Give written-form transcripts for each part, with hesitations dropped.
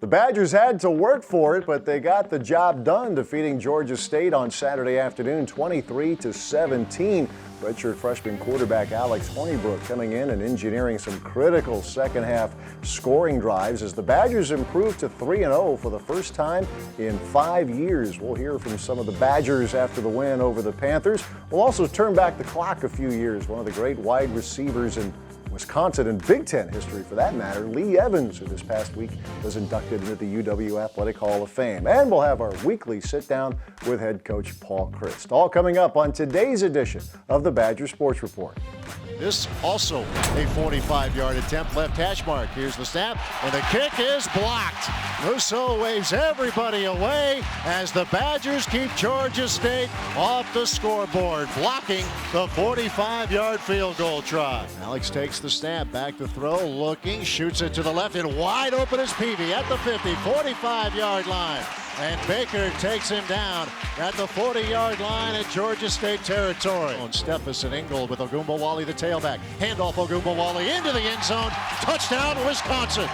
The Badgers had to work for it, but they got the job done, defeating Georgia State on Saturday afternoon 23-17. Redshirt freshman quarterback Alex Hornibrook coming in and engineering some critical second half scoring drives as the Badgers improved to 3-0 for the first time in 5 years. We'll hear from some of the Badgers after the win over the Panthers. We'll also turn back the clock a few years. One of the great wide receivers in Wisconsin and Big Ten history, for that matter, Lee Evans, who this past week was inducted into the UW Athletic Hall of Fame. And we'll have our weekly sit-down with head coach Paul Chryst. All coming up on today's edition of the Badger Sports Report. This also a 45-yard attempt, left hash mark. Here's the snap, and the kick is blocked. Musso waves everybody away as the Badgers keep Georgia State off the scoreboard, blocking the 45-yard field goal try. Alex takes the snap, back to throw, looking, shoots it to the left, and wide open is Peavy at the 50, 45-yard line. And Baker takes him down at the 40-yard line at Georgia State territory. On Steffes and Ingold with Ogunbowale, the tailback. Handoff Ogunbowale into the end zone. Touchdown, Wisconsin.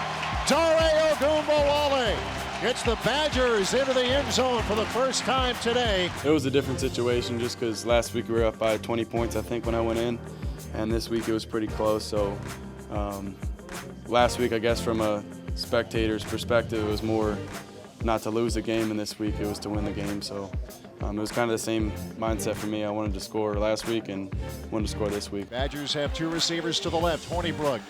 Dare Ogunbowale gets the Badgers into the end zone for the first time today. It was a different situation just because last week we were up by 20 points, I think, when I went in. And this week it was pretty close. So last week, I guess, from a spectator's perspective, it was more not to lose the game, and this week it was to win the game. So it was kind of the same mindset for me. I wanted to score last week and wanted to score this week. Badgers have two receivers to the left. Hornibrook,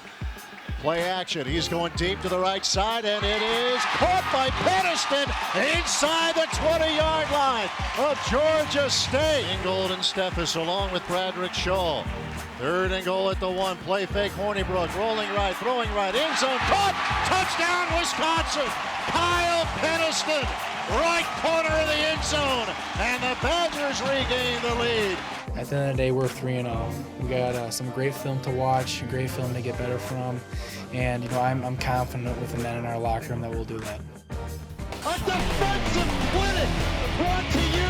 play action. He's going deep to the right side, and it is caught by Peniston inside the 20-yard line of Georgia State. Ingold and Steffes along with Bradrick Shaw. Third and goal at the 1. Play fake, Hornibrook rolling right, throwing right, end zone, caught, touchdown, Wisconsin. Kyle Peniston, right corner of the end zone, and the Badgers regain the lead. At the end of the day, we're 3-0. We got some great film to watch, great film to get better from, and I'm confident with the men in our locker room that we'll do that. A defensive clinic brought to you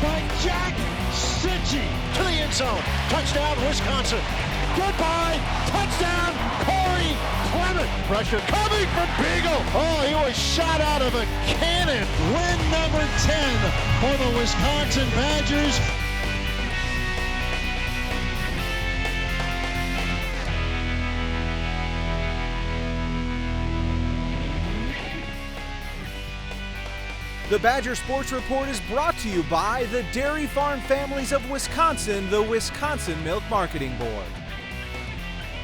by Jack Sitchy. To the end zone, touchdown Wisconsin. Goodbye, touchdown Corey Clement. Pressure coming from Beagle. Oh, he was shot out of a cannon. Win number 10 for the Wisconsin Badgers. The Badger Sports Report is brought to you by the Dairy Farm Families of Wisconsin, the Wisconsin Milk Marketing Board.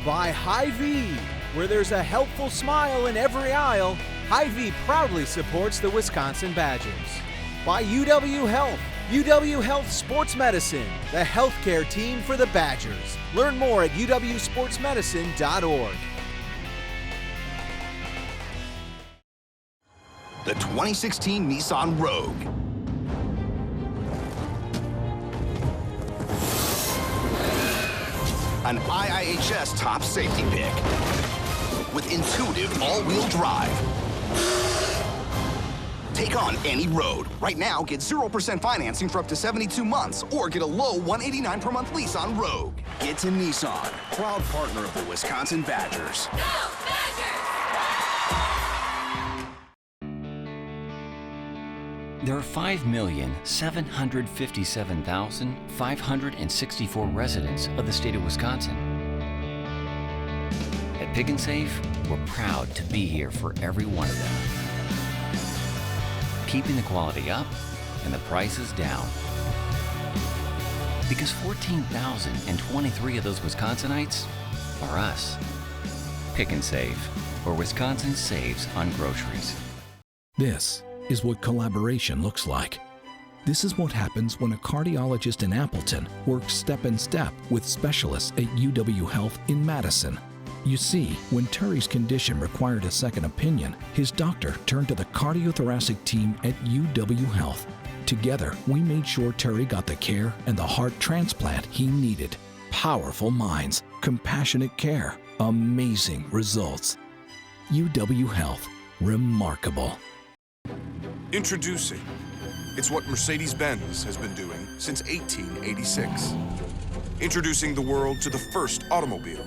By Hy-Vee, where there's a helpful smile in every aisle, Hy-Vee proudly supports the Wisconsin Badgers. By UW Health, UW Health Sports Medicine, the healthcare team for the Badgers. Learn more at uwsportsmedicine.org. The 2016 Nissan Rogue. An IIHS top safety pick with intuitive all-wheel drive. Take on any road. Right now, get 0% financing for up to 72 months or get a low $189 per month lease on Rogue. Get to Nissan, proud partner of the Wisconsin Badgers. Go Badgers! There are 5,757,564 residents of the state of Wisconsin. At Pick and Save, we're proud to be here for every one of them. Keeping the quality up and the prices down. Because 14,023 of those Wisconsinites are us. Pick and Save, where Wisconsin saves on groceries. This is what collaboration looks like. This is what happens when a cardiologist in Appleton works step in step with specialists at UW Health in Madison. You see, when Terry's condition required a second opinion, his doctor turned to the cardiothoracic team at UW Health. Together, we made sure Terry got the care and the heart transplant he needed. Powerful minds, compassionate care, amazing results. UW Health, remarkable. Introducing. It's what Mercedes-Benz has been doing since 1886. Introducing the world to the first automobile.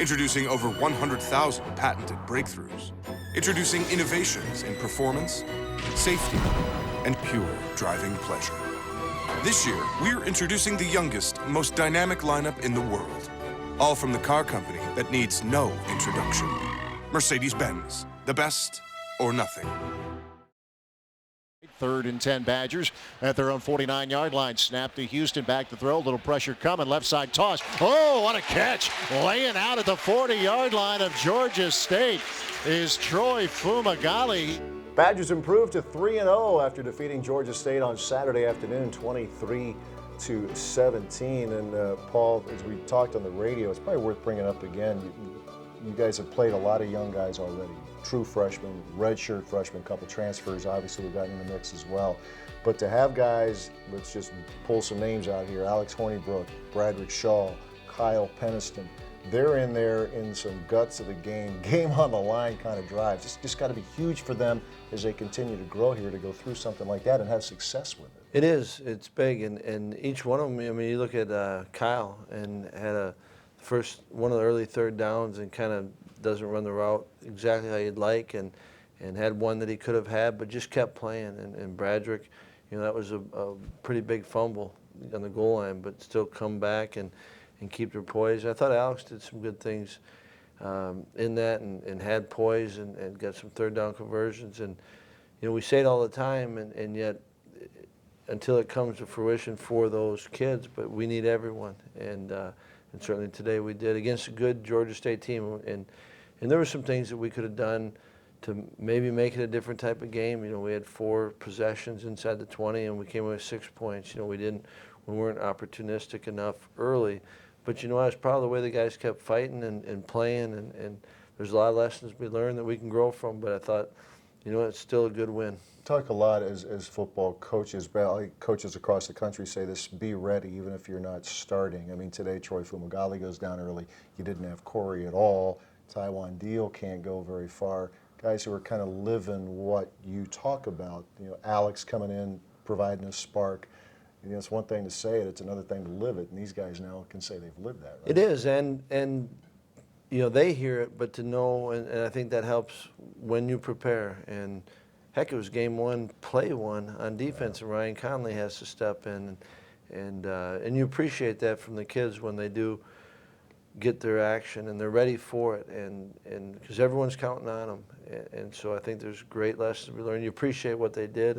Introducing over 100,000 patented breakthroughs. Introducing innovations in performance, safety, and pure driving pleasure. This year, we're introducing the youngest, most dynamic lineup in the world. All from the car company that needs no introduction. Mercedes-Benz, the best or nothing. 3rd and 10 Badgers at their own 49-yard line. Snap to Houston, back to throw, little pressure coming, left side toss. Oh, what a catch! Laying out at the 40-yard line of Georgia State is Troy Fumagalli. Badgers improved to 3-0 after defeating Georgia State on Saturday afternoon, 23-17. And Paul, as we talked on the radio, it's probably worth bringing up again. You guys have played a lot of young guys already. True freshmen, redshirt freshmen, a couple transfers obviously we've gotten in the mix as well. But to have guys, let's just pull some names out here, Alex Hornibrook, Bradrick Shaw, Kyle Peniston, they're in there in some guts of the game on the line kind of drives. It's just got to be huge for them as they continue to grow here to go through something like that and have success with it. It is. It's big, and each one of them. I mean, you look at Kyle and had one of the early 3rd downs and kind of doesn't run the route exactly how you'd like, and had one that he could have had, but just kept playing. And Bradrick, that was a pretty big fumble on the goal line, but still come back and keep their poise. I thought Alex did some good things in that and had poise and got some 3rd down conversions. And we say it all the time, and yet until it comes to fruition for those kids, but we need everyone. And certainly today we did against a good Georgia State team. And there were some things that we could have done to maybe make it a different type of game. We had 4 possessions inside the 20, and we came away with 6 points. We weren't opportunistic enough early. But I was proud of the way the guys kept fighting and playing, and there's a lot of lessons we learned that we can grow from. But I thought, it's still a good win. Talk a lot as football coaches, coaches across the country say this: be ready, even if you're not starting. I mean, today Troy Fumagalli goes down early. You didn't have Corey at all. Taiwan Deal can't go very far. Guys who are kind of living what you talk about. Alex coming in, providing a spark. It's one thing to say it; it's another thing to live it. And these guys now can say they've lived that. Right? It is, and they hear it, but to know, and I think that helps when you prepare. And heck, it was game 1, play 1 on defense, and Ryan Conley has to step in, and you appreciate that from the kids when they do get their action and they're ready for it, and because everyone's counting on them, and so I think there's great lessons we learned. You appreciate what they did,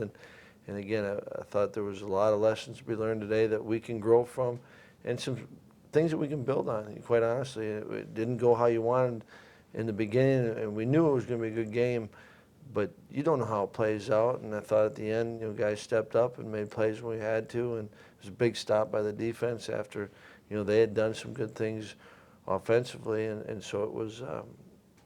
and again, I thought there was a lot of lessons we learned today that we can grow from, and some things that we can build on. Quite honestly, it didn't go how you wanted in the beginning, and we knew it was going to be a good game, but you don't know how it plays out. And I thought at the end, guys stepped up and made plays when we had to, and it was a big stop by the defense after, they had done some good things offensively, and so it was.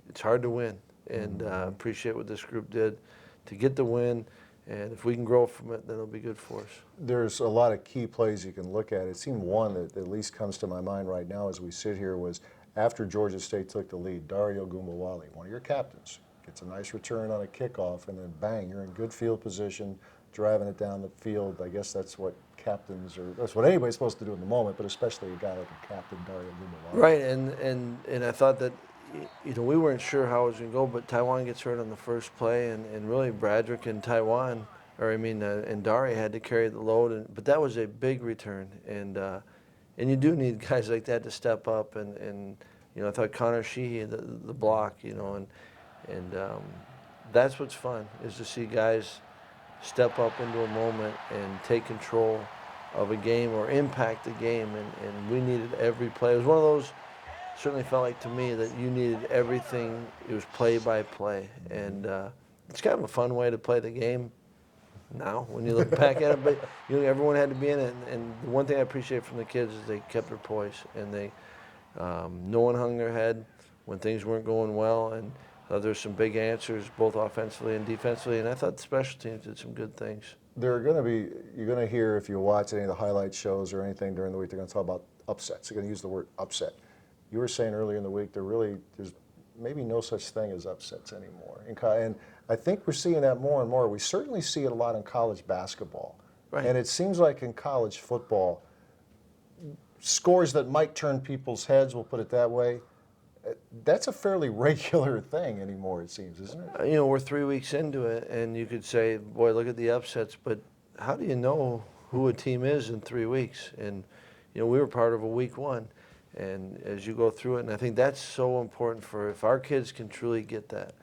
It's hard to win, and appreciate what this group did to get the win. And if we can grow from it, then it'll be good for us. There's a lot of key plays you can look at. It seemed one that at least comes to my mind right now as we sit here was after Georgia State took the lead, Dario Gumbawali, one of your captains, gets a nice return on a kickoff, and then bang, you're in good field position, driving it down the field. I guess that's what captains are, that's what anybody's supposed to do in the moment, but especially a guy like a captain, Dario Gumbawali. Right, and I thought that, we weren't sure how it was going to go, but Taiwan gets hurt on the first play, and really Bradrick and and Dari had to carry the load, but that was a big return, and you do need guys like that to step up, and I thought Connor Sheehy, the block, and that's what's fun, is to see guys step up into a moment and take control of a game or impact the game, and we needed every play. It was one of those, certainly felt like to me that you needed everything. It was play by play, and it's kind of a fun way to play the game now when you look back at it, but everyone had to be in it, and the one thing I appreciate from the kids is they kept their poise, and they no one hung their head when things weren't going well, and there's some big answers both offensively and defensively, and I thought the special teams did some good things. You're going to hear, if you watch any of the highlight shows or anything during the week, they're going to talk about upsets. They're going to use the word upset. You were saying earlier in the week there's maybe no such thing as upsets anymore. And I think we're seeing that more and more. We certainly see it a lot in college basketball. Right. And it seems like in college football, scores that might turn people's heads, we'll put it that way, That's a fairly regular thing anymore, it seems, isn't it? You know, we're 3 weeks into it, and you could say, boy, look at the upsets, but how do you know who a team is in 3 weeks? And, you know, we were part of a week one, and as you go through it, and I think that's so important for, if our kids can truly get that,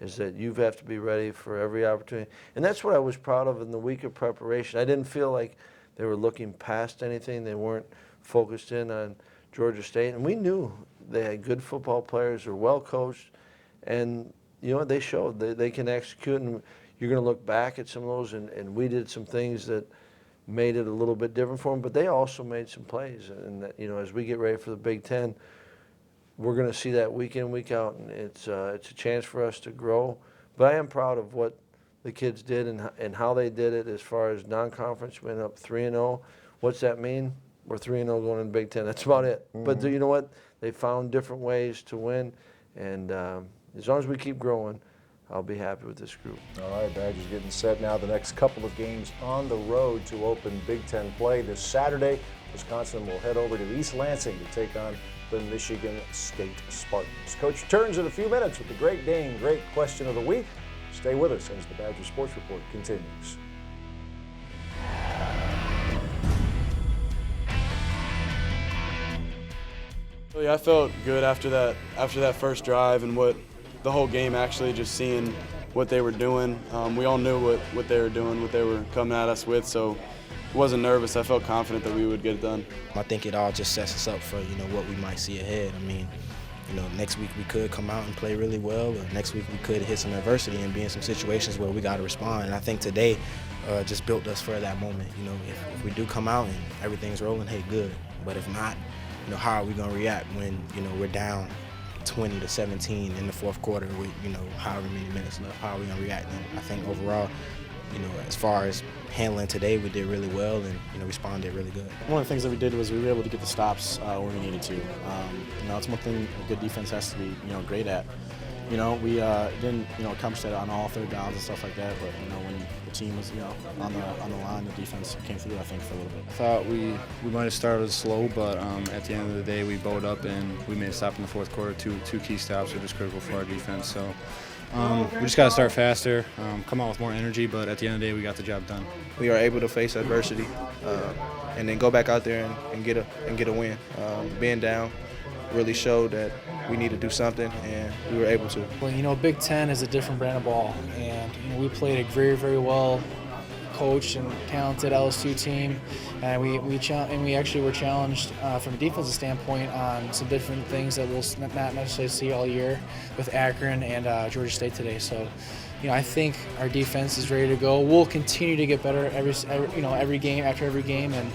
is that you have to be ready for every opportunity. And that's what I was proud of in the week of preparation. I didn't feel like they were looking past anything. They weren't focused in on Georgia State, and we knew they had good football players, they're well coached, and you know what, they showed they can execute, and you're going to look back at some of those, and we did some things that made it a little bit different for them, but they also made some plays, and that, you know, as we get ready for the Big Ten, we're going to see that week in, week out, and it's a chance for us to grow. But I am proud of what the kids did and how they did it as far as non-conference. Went up 3-0. What's that mean? We're 3-0 going in the Big Ten. That's about it. Mm-hmm. But you know what? They found different ways to win, and as long as we keep growing, I'll be happy with this group. All right, Badgers getting set now. The next couple of games on the road to open Big Ten play. This Saturday, Wisconsin will head over to East Lansing to take on the Michigan State Spartans. Coach returns in a few minutes with the Great Dane Great Question of the Week. Stay with us as the Badger Sports Report continues. I felt good after that first drive and what the whole game, actually, just seeing what they were doing. We all knew what they were doing, what they were coming at us with, so I wasn't nervous. I felt confident that we would get it done. I think it all just sets us up for, you know, what we might see ahead. I mean, you know, next week we could come out and play really well, or next week we could hit some adversity and be in some situations where we got to respond. And I think today just built us for that moment. You know, if we do come out and everything's rolling, hey, good. But if not, you know, how are we going to react when, you know, we're down 20-17 in the fourth quarter with, you know, however many minutes left? How are we going to react? And I think overall, you know, as far as handling today, we did really well and, you know, responded really good. One of the things that we did was we were able to get the stops where we needed to. You know, it's one thing a good defense has to be, you know, great at. You know, we didn't, you know, accomplish that on all third downs and stuff like that, but, you know, when the team was, you know, on the line, the defense came through, I think, for a little bit. I thought we might have started slow, but at the end of the day, we bowed up and we made a stop in the fourth quarter. Two key stops are just critical for our defense. So we just got to start faster, come out with more energy, but at the end of the day, we got the job done. We are able to face adversity and then go back out there and get a win. Being down really showed that we need to do something, and we were able to. Well, you know, Big Ten is a different brand of ball, and you know, we played a very, very well coached and talented LSU team, and we actually were challenged from a defensive standpoint on some different things that we'll not necessarily see all year with Akron and Georgia State today. So, you know, I think our defense is ready to go. We'll continue to get better every game after every game, and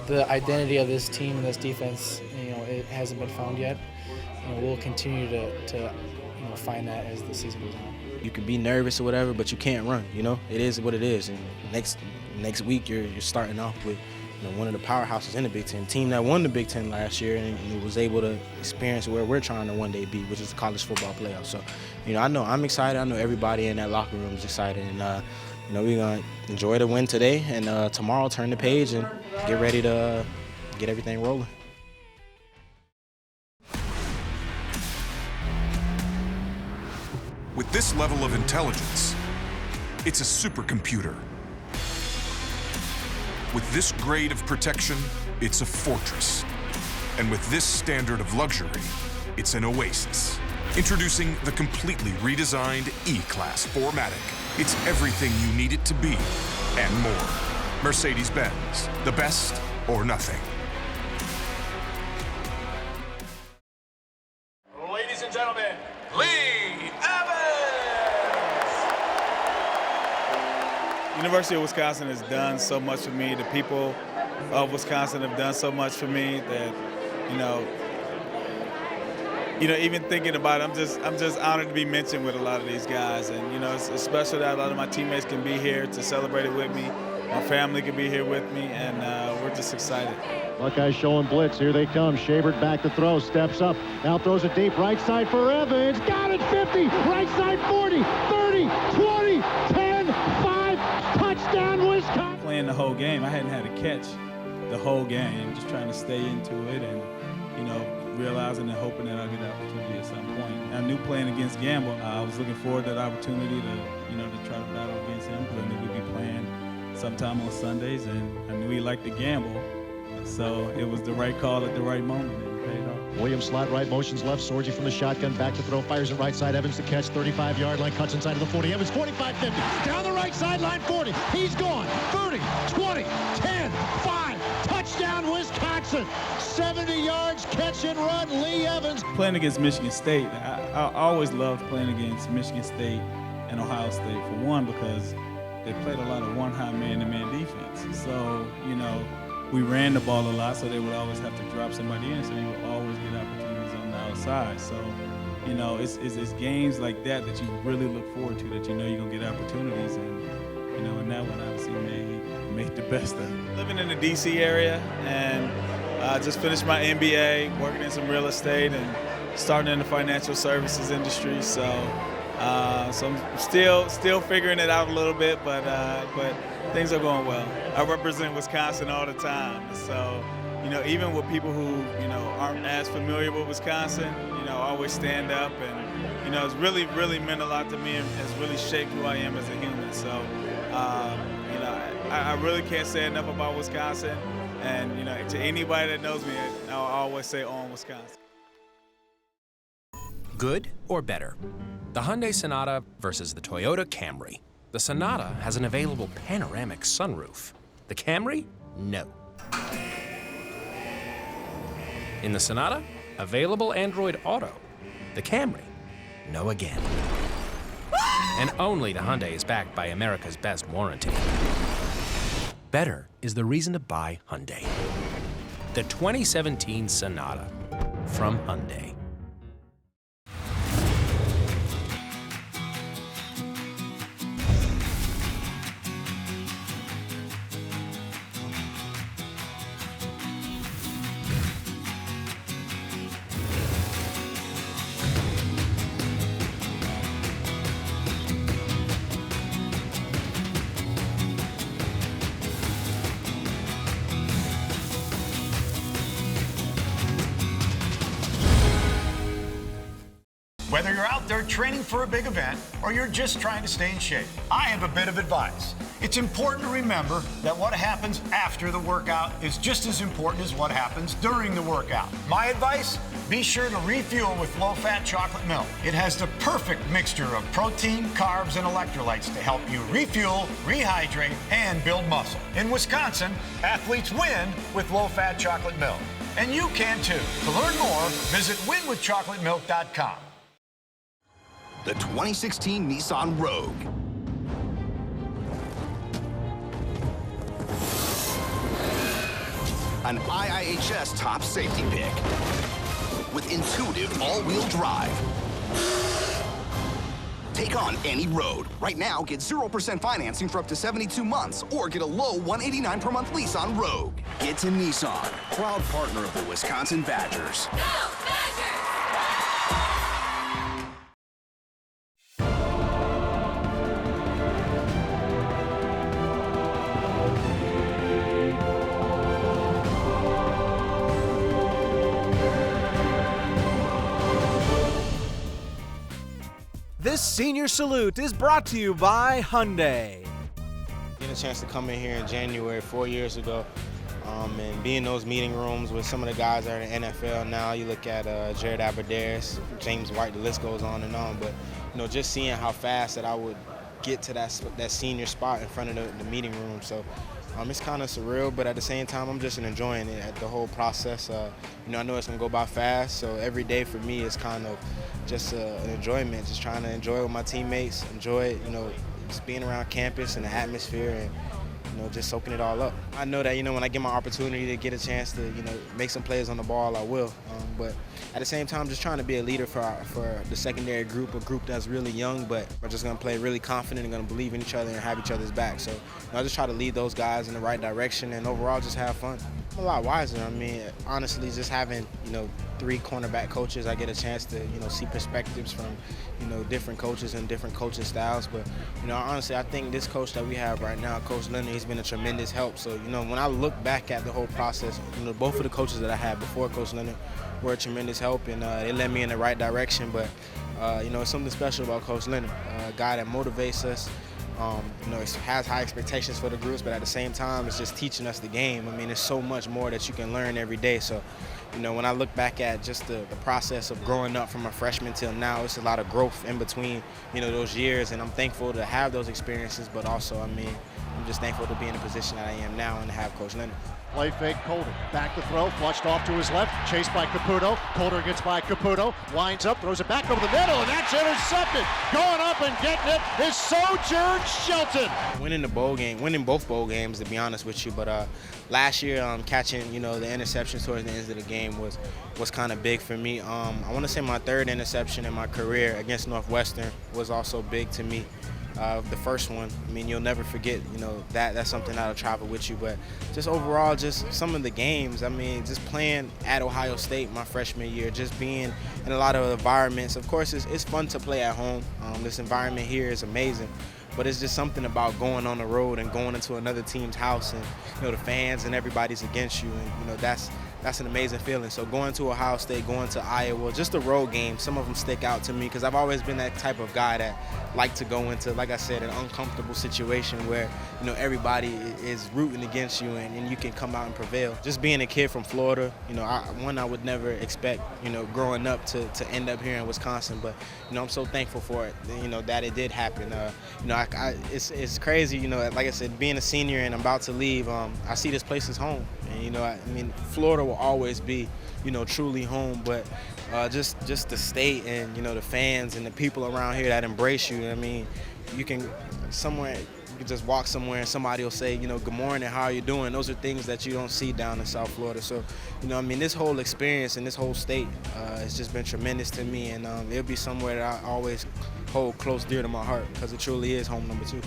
the identity of this team and this defense, you know, it hasn't been found yet. You know, we'll continue to you know, find that as the season goes on. You can be nervous or whatever, but you can't run. You know, it is what it is. And next week you're starting off with, you know, one of the powerhouses in the Big Ten, team that won the Big Ten last year and was able to experience where we're trying to one day be, which is the college football playoff. So, you know, I know I'm excited. I know everybody in that locker room is excited, and you know, we're gonna enjoy the win today, and tomorrow turn the page and get ready to get everything rolling. With this level of intelligence, it's a supercomputer. With this grade of protection, it's a fortress. And with this standard of luxury, it's an oasis. Introducing the completely redesigned E-Class 4MATIC. It's everything you need it to be, and more. Mercedes-Benz, the best or nothing. Ladies and gentlemen, Lee University of Wisconsin has done so much for me. The people of Wisconsin have done so much for me that, you know, even thinking about it, I'm just honored to be mentioned with a lot of these guys. And, you know, it's special that a lot of my teammates can be here to celebrate it with me. My family can be here with me, and we're just excited. Buckeyes showing blitz. Here they come. Shabert back to throw. Steps up. Now throws it deep. Right side for Evans. Got it. 50. Right side 40. 30. 20. 10. 5. Touchdown, Wisconsin. Playing the whole game. I hadn't had a catch the whole game. Just trying to stay into it and, you know, realizing and hoping that I'll get an opportunity at some point. I knew playing against Gamble, I was looking forward to the opportunity to try to battle against him, because I knew we'd be playing sometime on Sundays, and I knew he liked to gamble. So it was the right call at the right moment, and it paid off. Williams slot right, motions left, Sorgi from the shotgun, back to throw, fires it right side, Evans to catch, 35-yard line, cuts inside of the 40, Evans 45-50, down the right sideline, 40, he's gone, 30, 20, 10, 5, touchdown Wisconsin, 70 yards, catch and run, Lee Evans. Playing against Michigan State, I always loved playing against Michigan State and Ohio State, for one, because they played a lot of one-high man-to-man defense. So, we ran the ball a lot, so they would always have to drop somebody in, so you would always get opportunities on the outside. So, it's games like that you really look forward to, that you're going to get opportunities, and that one obviously made the best of it. Living in the D.C. area, and I just finished my MBA, working in some real estate, and starting in the financial services industry. So I'm still figuring it out a little bit, but things are going well. I represent Wisconsin all the time, so even with people who aren't as familiar with Wisconsin, I always stand up, and it's really meant a lot to me, and has really shaped who I am as a human. So I really can't say enough about Wisconsin, and to anybody that knows me, I'll always say on Wisconsin. Good or better? The Hyundai Sonata versus the Toyota Camry. The Sonata has an available panoramic sunroof. The Camry, no. In the Sonata, available Android Auto. The Camry, no again. And only the Hyundai is backed by America's best warranty. Better is the reason to buy Hyundai. The 2017 Sonata from Hyundai. Whether you're out there training for a big event or you're just trying to stay in shape, I have a bit of advice. It's important to remember that what happens after the workout is just as important as what happens during the workout. My advice? Be sure to refuel with low-fat chocolate milk. It has the perfect mixture of protein, carbs, and electrolytes to help you refuel, rehydrate, and build muscle. In Wisconsin, athletes win with low-fat chocolate milk. And you can too. To learn more, visit winwithchocolatemilk.com. The 2016 Nissan Rogue. An IIHS top safety pick with intuitive all-wheel drive. Take on any road. Right now, get 0% financing for up to 72 months or get a low $189 per month lease on Rogue. Get to Nissan, proud partner of the Wisconsin Badgers. Go Badgers! This Senior Salute is brought to you by Hyundai. Getting a chance to come in here in January 4 years ago and be in those meeting rooms with some of the guys that are in the NFL now. You look at Jared Aberdarius, James White, the list goes on and on. But just seeing how fast that I would get to that senior spot in front of the meeting room. So it's kind of surreal, but at the same time, I'm just enjoying it, the whole process. I know it's going to go by fast, so every day for me is kind of just an enjoyment, just trying to enjoy with my teammates, enjoy, just being around campus and the atmosphere and, just soaking it all up. I know that, when I get my opportunity to get a chance to, make some plays on the ball, I will. But at the same time, just trying to be a leader for the secondary group, a group that's really young, but we're just going to play really confident and going to believe in each other and have each other's back. So I just try to lead those guys in the right direction and overall just have fun. I'm a lot wiser. Honestly, just having, 3 cornerback coaches, I get a chance to, see perspectives from, different coaches and different coaching styles. But, honestly, I think this coach that we have right now, Coach Leonard, he's been a tremendous help. So, when I look back at the whole process, both of the coaches that I had before Coach Leonard, were a tremendous help, and they led me in the right direction. But you know, it's something special about Coach Leonard, a guy that motivates us. You know, has high expectations for the groups, but at the same time, it's just teaching us the game. I mean, there's so much more that you can learn every day. So, you know, when I look back at just the process of growing up from a freshman till now, it's a lot of growth in between, you know, those years, and I'm thankful to have those experiences, but also, I mean, I'm just thankful to be in the position that I am now and to have Coach Leonard. Play fake, Coulter. Back to throw, flushed off to his left, chased by Caputo. Coulter gets by Caputo, winds up, throws it back over the middle, and that's intercepted. Going up and getting it is Sojourn Shelton. Winning both bowl games, to be honest with you, but last year catching, you know, the interceptions towards the end of the game was kind of big for me. I want to say my third interception in my career against Northwestern was also big to me. The first one, I mean, you'll never forget, you know, that's something that'll travel with you. But just overall, just some of the games, I mean, just playing at Ohio State my freshman year, just being in a lot of environments. Of course, it's fun to play at home. This environment here is amazing. But it's just something about going on the road and going into another team's house, and, you know, the fans and everybody's against you, and, you know, that's an amazing feeling. So going to Ohio State, going to Iowa, just the road games, some of them stick out to me because I've always been that type of guy that like to go into, like I said, an uncomfortable situation where, you know, everybody is rooting against you and you can come out and prevail. Just being a kid from Florida, you know, I would never expect, you know, growing up to end up here in Wisconsin, but, you know, I'm so thankful for it, you know, that it did happen. You know, it's crazy, you know, like I said, being a senior and I'm about to leave, I see this place as home. And, you know, I mean, Florida will always be, you know, truly home, but just the state and, you know, the fans and the people around here that embrace you. I mean, you can just walk somewhere and somebody will say, you know, good morning, how are you doing? Those are things that you don't see down in South Florida. So, you know, I mean, this whole experience and this whole state has just been tremendous to me, and it'll be somewhere that I always hold close dear to my heart because it truly is home number 2.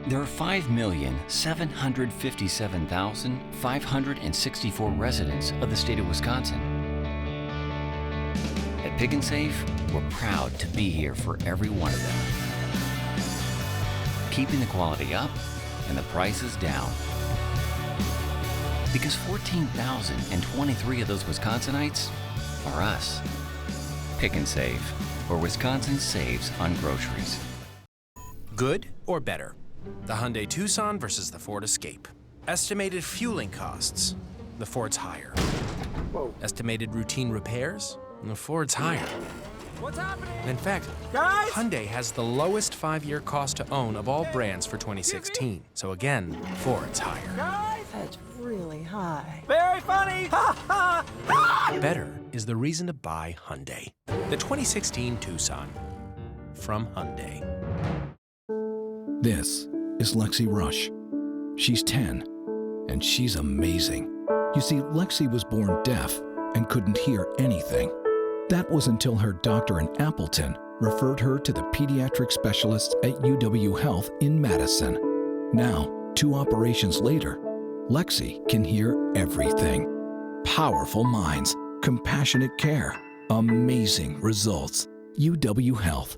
There are 5,757,564 residents of the state of Wisconsin. At Pick and Save, we're proud to be here for every one of them. Keeping the quality up and the prices down. Because 14,023 of those Wisconsinites are us. Pick and Save, where Wisconsin saves on groceries. Good or better? The Hyundai Tucson versus the Ford Escape. Estimated fueling costs, the Ford's higher. Whoa. Estimated routine repairs, the Ford's higher. What's happening? In fact, guys, Hyundai has the lowest 5-year cost to own of all brands for 2016. So again, Ford's higher. Guys, that's really high. Very funny. Ha ha. Better is the reason to buy Hyundai. The 2016 Tucson from Hyundai. This is Lexi Rush. She's 10, and she's amazing. You see, Lexi was born deaf and couldn't hear anything. That was until her doctor in Appleton referred her to the pediatric specialists at UW Health in Madison. Now, 2 operations later, Lexi can hear everything. Powerful minds, compassionate care, amazing results. UW Health.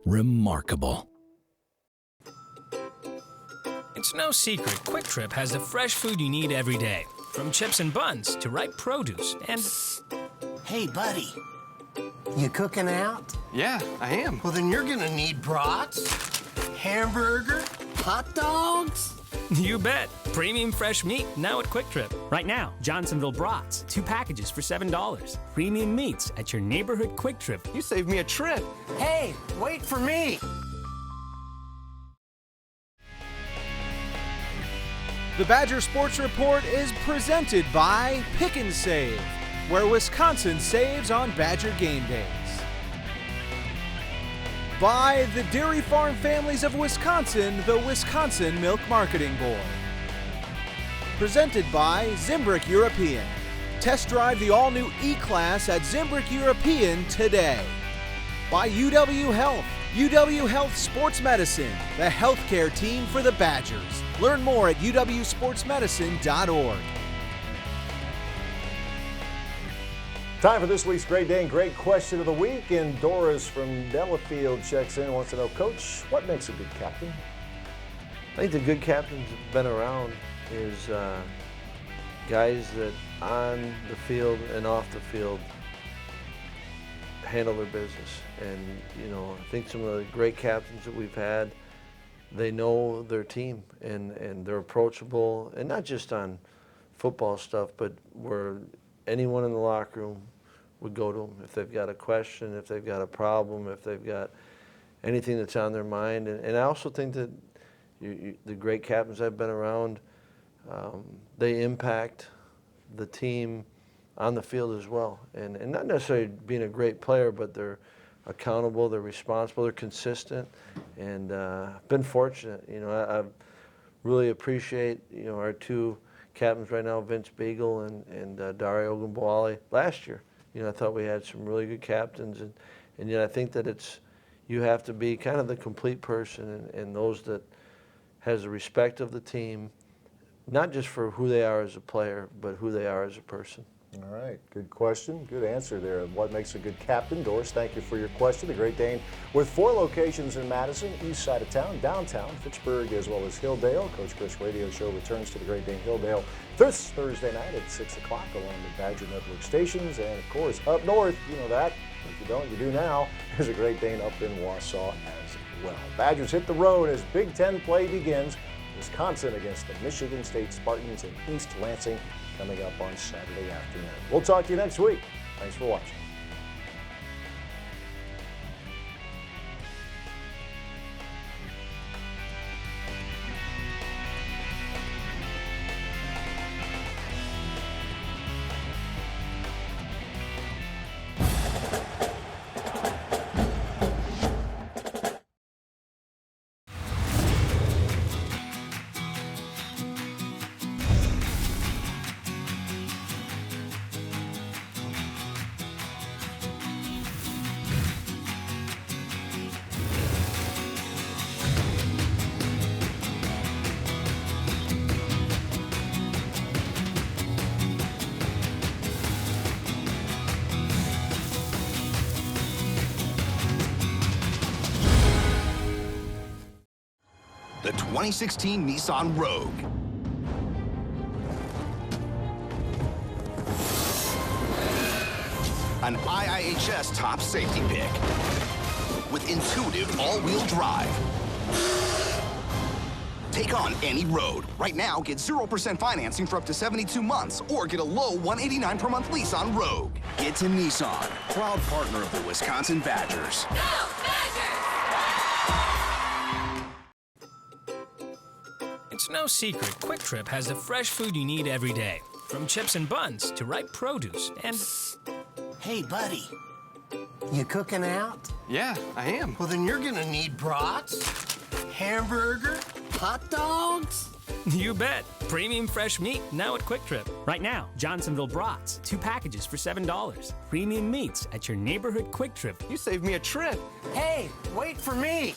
Remarkable. It's no secret, Quick Trip has the fresh food you need every day. From chips and buns to ripe produce and... Hey, buddy. You cooking out? Yeah, I am. Well, then you're gonna need brats, hamburger, hot dogs. You bet. Premium fresh meat now at Quick Trip. Right now, Johnsonville brats, 2 packages for $7. Premium meats at your neighborhood Quick Trip. You saved me a trip. Hey, wait for me. The Badger Sports Report is presented by Pick and Save, where Wisconsin saves on Badger game days. By the Dairy Farm Families of Wisconsin, the Wisconsin Milk Marketing Board. Presented by Zimbrick European. Test drive the all-new E-Class at Zimbrick European today. By UW Health. UW Health Sports Medicine, the healthcare team for the Badgers. Learn more at uwsportsmedicine.org. Time for this week's Great Day and Great Question of the Week. And Doris from Delafield checks in, wants to know, Coach, what makes a good captain? think the good captains have been around is guys that on the field and off the field handle their business. And, you know, I think some of the great captains that we've had, they know their team and they're approachable, and not just on football stuff, but where anyone in the locker room would go to them if they've got a question, if they've got a problem, if they've got anything that's on their mind. And I also think that the great captains I've been around, they impact the team on the field as well. And not necessarily being a great player, but they're accountable, they're responsible, they're consistent, and been fortunate. You know, I really appreciate, you know, our two captains right now, Vince Beagle and Dario Ogunbowale. Last year, you know, I thought we had some really good captains, and yet I think that you have to be kind of the complete person and those that has the respect of the team, not just for who they are as a player, but who they are as a person. All right, good question, good answer there. What makes a good captain? Doris, thank you for your question. The Great Dane with 4 locations in Madison, east side of town, downtown, Fitchburg, as well as Hilldale. Coach Chryst Radio Show returns to the Great Dane Hilldale this Thursday night at 6 o'clock along the Badger Network stations. And, of course, up north, you know that. If you don't, you do now. There's a Great Dane up in Wausau as well. Badgers hit the road as Big Ten play begins. Wisconsin against the Michigan State Spartans in East Lansing coming up on Saturday afternoon. We'll talk to you next week. Thanks for watching. The 2016 Nissan Rogue. An IIHS top safety pick with intuitive all-wheel drive. Take on any road. Right now, get 0% financing for up to 72 months or get a low $189 per month lease on Rogue. Get to Nissan, proud partner of the Wisconsin Badgers. Go Badgers! It's no secret, Quick Trip has the fresh food you need every day. From chips and buns to ripe produce and... Hey, buddy. You cooking out? Yeah, I am. Well, then you're gonna need brats, hamburger, hot dogs. You bet. Premium fresh meat now at Quick Trip. Right now, Johnsonville brats, 2 packages for $7. Premium meats at your neighborhood Quick Trip. You saved me a trip. Hey, wait for me.